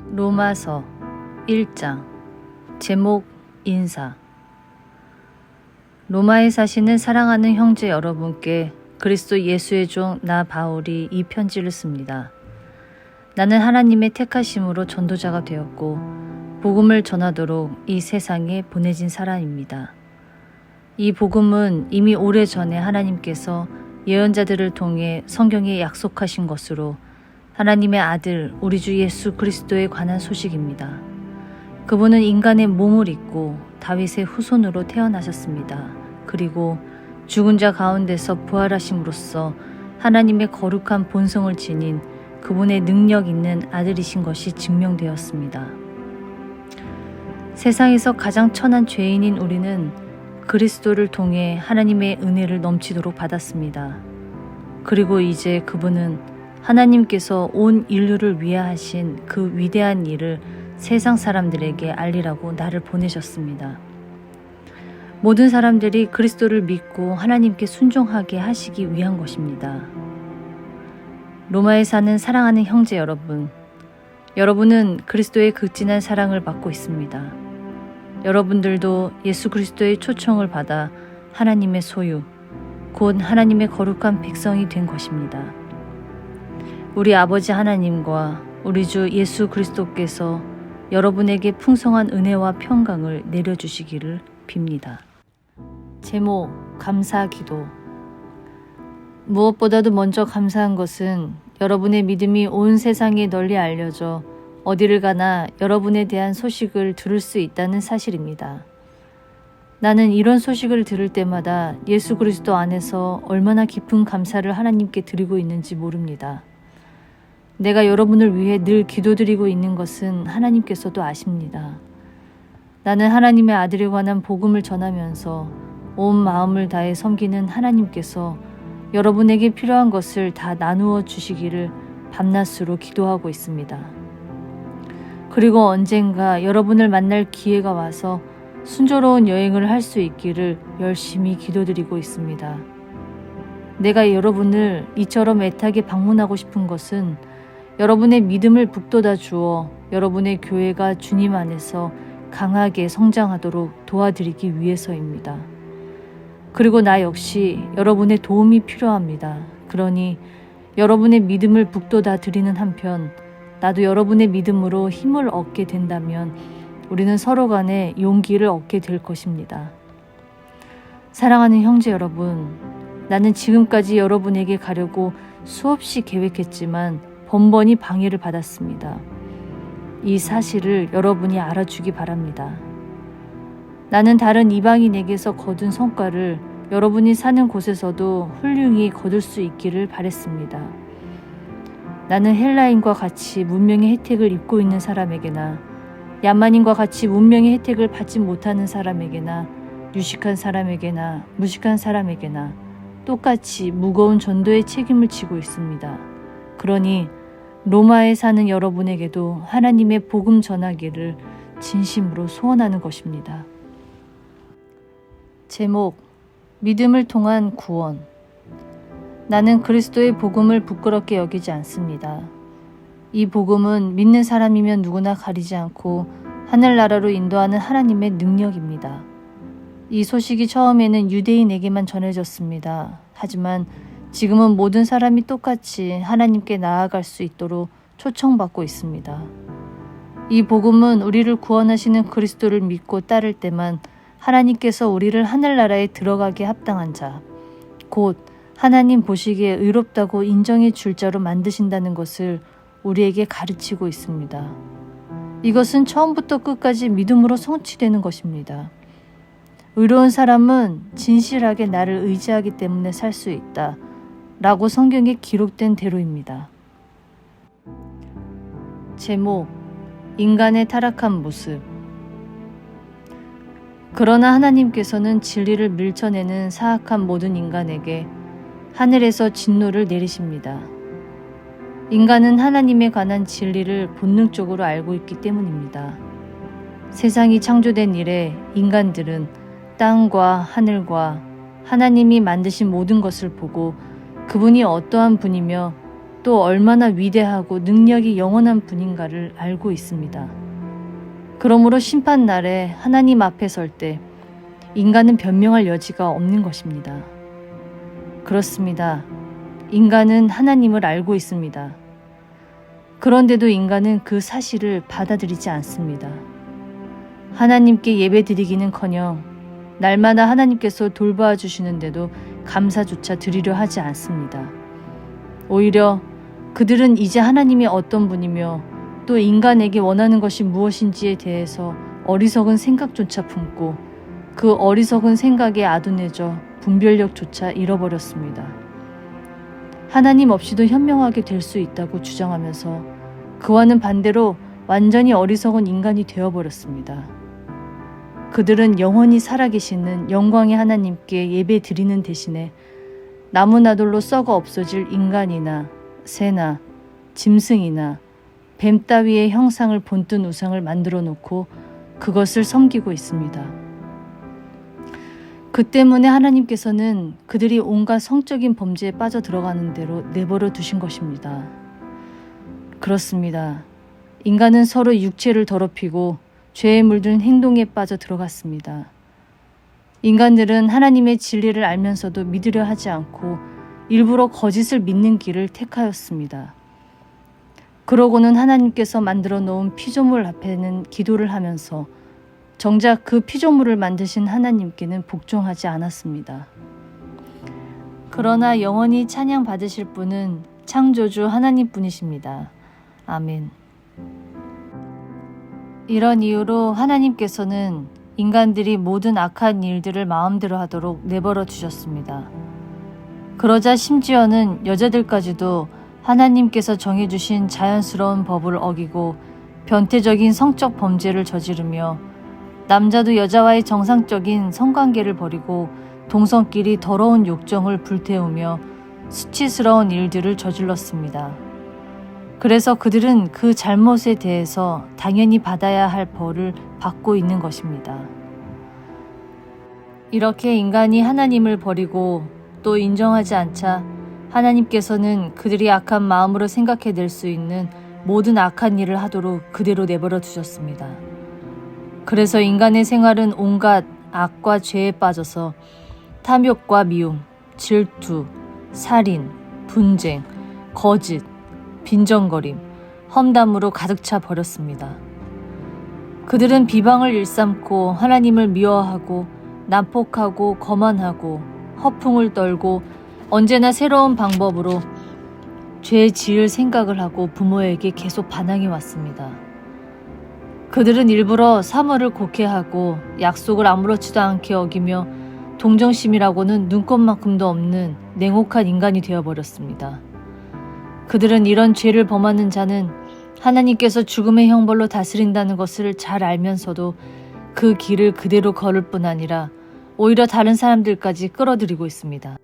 로마서 1장 제목 인사. 로마에 사시는 사랑하는 형제 여러분께 그리스도 예수의 종 나 바울이 이 편지를 씁니다. 나는 하나님의 택하심으로 전도자가 되었고 복음을 전하도록 이 세상에 보내진 사람입니다. 이 복음은 이미 오래전에 하나님께서 예언자들을 통해 성경에 약속하신 것으로 하나님의 아들 우리 주 예수 그리스도에 관한 소식입니다. 그분은 인간의 몸을 입고 다윗의 후손으로 태어나셨습니다. 그리고 죽은 자 가운데서 부활하심으로써 하나님의 거룩한 본성을 지닌 그분의 능력 있는 아들이신 것이 증명되었습니다. 세상에서 가장 천한 죄인인 우리는 그리스도를 통해 하나님의 은혜를 넘치도록 받았습니다. 그리고 이제 그분은 하나님께서 온 인류를 위해 하신 그 위대한 일을 세상 사람들에게 알리라고 나를 보내셨습니다. 모든 사람들이 그리스도를 믿고 하나님께 순종하게 하시기 위한 것입니다. 로마에 사는 사랑하는 형제 여러분, 여러분은 그리스도의 극진한 사랑을 받고 있습니다. 여러분들도 예수 그리스도의 초청을 받아 하나님의 소유, 곧 하나님의 거룩한 백성이 된 것입니다. 우리 아버지 하나님과 우리 주 예수 그리스도께서 여러분에게 풍성한 은혜와 평강을 내려주시기를 빕니다. 제목 감사 기도. 무엇보다도 먼저 감사한 것은 여러분의 믿음이 온 세상에 널리 알려져 어디를 가나 여러분에 대한 소식을 들을 수 있다는 사실입니다. 나는 이런 소식을 들을 때마다 예수 그리스도 안에서 얼마나 깊은 감사를 하나님께 드리고 있는지 모릅니다. 내가 여러분을 위해 늘 기도드리고 있는 것은 하나님께서도 아십니다. 나는 하나님의 아들에 관한 복음을 전하면서 온 마음을 다해 섬기는 하나님께서 여러분에게 필요한 것을 다 나누어 주시기를 밤낮으로 기도하고 있습니다. 그리고 언젠가 여러분을 만날 기회가 와서 순조로운 여행을 할 수 있기를 열심히 기도드리고 있습니다. 내가 여러분을 이처럼 애타게 방문하고 싶은 것은 여러분의 믿음을 북돋아 주어 여러분의 교회가 주님 안에서 강하게 성장하도록 도와드리기 위해서입니다. 그리고 나 역시 여러분의 도움이 필요합니다. 그러니 여러분의 믿음을 북돋아 드리는 한편 나도 여러분의 믿음으로 힘을 얻게 된다면 우리는 서로 간에 용기를 얻게 될 것입니다. 사랑하는 형제 여러분, 나는 지금까지 여러분에게 가려고 수없이 계획했지만 번번이 방해를 받았습니다. 이 사실을 여러분이 알아주기 바랍니다. 나는 다른 이방인에게서 거둔 성과를 여러분이 사는 곳에서도 훌륭히 거둘 수 있기를 바랬습니다. 나는 헬라인과 같이 문명의 혜택을 입고 있는 사람에게나 야만인과 같이 문명의 혜택을 받지 못하는 사람에게나 유식한 사람에게나 무식한 사람에게나 똑같이 무거운 전도의 책임을 지고 있습니다. 그러니 로마에 사는 여러분에게도 하나님의 복음 전하기를 진심으로 소원하는 것입니다. 제목 믿음을 통한 구원. 나는 그리스도의 복음을 부끄럽게 여기지 않습니다. 이 복음은 믿는 사람이면 누구나 가리지 않고 하늘나라로 인도하는 하나님의 능력입니다. 이 소식이 처음에는 유대인에게만 전해졌습니다. 하지만 지금은 모든 사람이 똑같이 하나님께 나아갈 수 있도록 초청받고 있습니다. 이 복음은 우리를 구원하시는 그리스도를 믿고 따를 때만 하나님께서 우리를 하늘나라에 들어가게 합당한 자, 곧 하나님 보시기에 의롭다고 인정해 줄 자로 만드신다는 것을 우리에게 가르치고 있습니다. 이것은 처음부터 끝까지 믿음으로 성취되는 것입니다. 의로운 사람은 진실하게 나를 의지하기 때문에 살 수 있다 라고 성경에 기록된 대로입니다. 제목 인간의 타락한 모습. 그러나 하나님께서는 진리를 밀쳐내는 사악한 모든 인간에게 하늘에서 진노를 내리십니다. 인간은 하나님에 관한 진리를 본능적으로 알고 있기 때문입니다. 세상이 창조된 이래 인간들은 땅과 하늘과 하나님이 만드신 모든 것을 보고 그분이 어떠한 분이며 또 얼마나 위대하고 능력이 영원한 분인가를 알고 있습니다. 그러므로 심판날에 하나님 앞에 설 때 인간은 변명할 여지가 없는 것입니다. 그렇습니다. 인간은 하나님을 알고 있습니다. 그런데도 인간은 그 사실을 받아들이지 않습니다. 하나님께 예배드리기는커녕 날마다 하나님께서 돌봐 주시는데도 감사조차 드리려 하지 않습니다. 오히려 그들은 이제 하나님이 어떤 분이며 또 인간에게 원하는 것이 무엇인지에 대해서 어리석은 생각조차 품고 그 어리석은 생각에 아둔해져 분별력조차 잃어버렸습니다. 하나님 없이도 현명하게 될 수 있다고 주장하면서 그와는 반대로 완전히 어리석은 인간이 되어버렸습니다. 그들은 영원히 살아계시는 영광의 하나님께 예배 드리는 대신에 나무나돌로 썩어 없어질 인간이나 새나 짐승이나 뱀 따위의 형상을 본뜬 우상을 만들어 놓고 그것을 섬기고 있습니다. 그 때문에 하나님께서는 그들이 온갖 성적인 범죄에 빠져 들어가는 대로 내버려 두신 것입니다. 그렇습니다. 인간은 서로 육체를 더럽히고 죄에 물든 행동에 빠져 들어갔습니다. 인간들은 하나님의 진리를 알면서도 믿으려 하지 않고 일부러 거짓을 믿는 길을 택하였습니다. 그러고는 하나님께서 만들어 놓은 피조물 앞에는 기도를 하면서 정작 그 피조물을 만드신 하나님께는 복종하지 않았습니다. 그러나 영원히 찬양 받으실 분은 창조주 하나님뿐이십니다. 아멘. 이런 이유로 하나님께서는 인간들이 모든 악한 일들을 마음대로 하도록 내버려 두셨습니다. 그러자 심지어는 여자들까지도 하나님께서 정해주신 자연스러운 법을 어기고 변태적인 성적 범죄를 저지르며 남자도 여자와의 정상적인 성관계를 벌이고 동성끼리 더러운 욕정을 불태우며 수치스러운 일들을 저질렀습니다. 그래서 그들은 그 잘못에 대해서 당연히 받아야 할 벌을 받고 있는 것입니다. 이렇게 인간이 하나님을 버리고 또 인정하지 않자 하나님께서는 그들이 악한 마음으로 생각해낼 수 있는 모든 악한 일을 하도록 그대로 내버려 두셨습니다. 그래서 인간의 생활은 온갖 악과 죄에 빠져서 탐욕과 미움, 질투, 살인, 분쟁, 거짓, 빈정거림, 험담으로 가득 차 버렸습니다. 그들은 비방을 일삼고 하나님을 미워하고 난폭하고 거만하고 허풍을 떨고 언제나 새로운 방법으로 죄 지을 생각을 하고 부모에게 계속 반항해 왔습니다. 그들은 일부러 사물을 곡해하고 약속을 아무렇지도 않게 어기며 동정심이라고는 눈꼽만큼도 없는 냉혹한 인간이 되어버렸습니다. 그들은 이런 죄를 범하는 자는 하나님께서 죽음의 형벌로 다스린다는 것을 잘 알면서도 그 길을 그대로 걸을 뿐 아니라 오히려 다른 사람들까지 끌어들이고 있습니다.